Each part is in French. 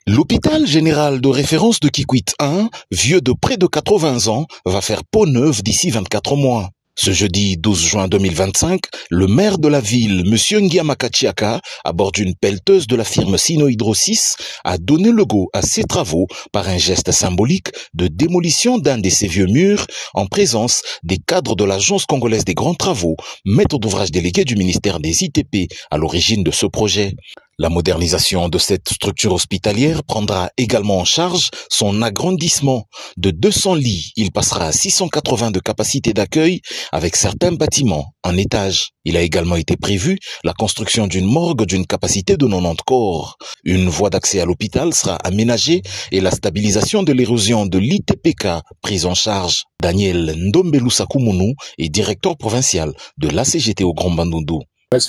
L'hôpital général de référence de Kikwit 1, vieux de près de 80 ans, va faire peau neuve d'ici 24 mois. Ce jeudi 12 juin 2025, le maire de la ville, M. Ngiama Kachiaka, à bord d'une pelleteuse de la firme Sinohydro 6, a donné le go à ces travaux par un geste symbolique de démolition d'un de ces vieux murs en présence des cadres de l'Agence congolaise des grands travaux, maître d'ouvrage délégué du ministère des ITP à l'origine de ce projet. La modernisation de cette structure hospitalière prendra également en charge son agrandissement. De 200 lits, il passera à 680 de capacité d'accueil avec certains bâtiments en étage. Il a également été prévu la construction d'une morgue d'une capacité de 90 corps. Une voie d'accès à l'hôpital sera aménagée et la stabilisation de l'érosion de l'ITPK prise en charge. Daniel Ndombelusakumunu est directeur provincial de l'ACGT au Grand Bandundu.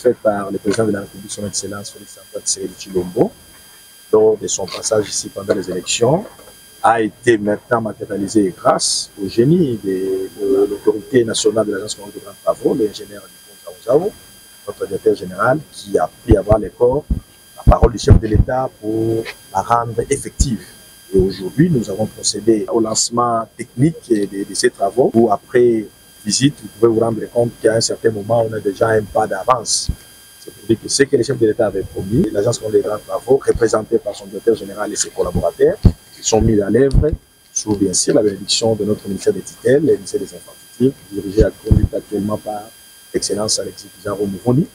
Faite par le président de la République, son Excellence Félix-Antoine Tshisekedi Tshilombo, lors de son passage ici pendant les élections, a été maintenant matérialisé grâce au génie de l'autorité nationale de l'Agence congolaise de grands travaux, l'ingénieur Alphonse Zaouzao, notre directeur général, qui a pris à bras le corps la parole du chef de l'État pour la rendre effective. Et aujourd'hui, nous avons procédé au lancement technique de ces travaux, où après visite, vous pouvez vous rendre compte qu'à un certain moment, on a déjà un pas d'avance. C'est pour dire que ce que le chef de l'État avait promis, l'Agence congolaise des grands travaux, représentée par son directeur général et ses collaborateurs, sont mis à l'œuvre sous bien sûr la bénédiction de notre ministère des tutelles, le ministère des infrastructures, dirigé actuellement par l'excellence Alexis Pizarro Mouvoni.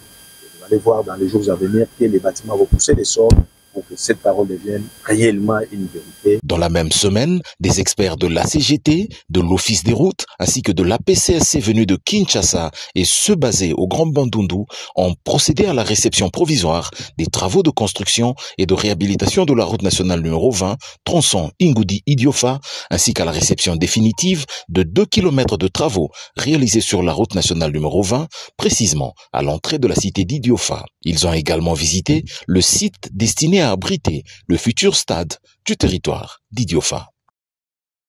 Vous allez voir dans les jours à venir que les bâtiments vont pousser des sols pour que cette parole devienne réellement une vérité. Dans la même semaine, des experts de l'ACGT, de l'Office des routes, ainsi que de l'APCSC venus de Kinshasa et ceux basés au Grand Bandundu ont procédé à la réception provisoire des travaux de construction et de réhabilitation de la route nationale numéro 20, tronçon Ingudi-Idiofa, ainsi qu'à la réception définitive de 2 km de travaux réalisés sur la route nationale numéro 20, précisément à l'entrée de la cité d'Idiofa. Ils ont également visité le site destiné à abriter le futur stade du territoire d'Idiofa.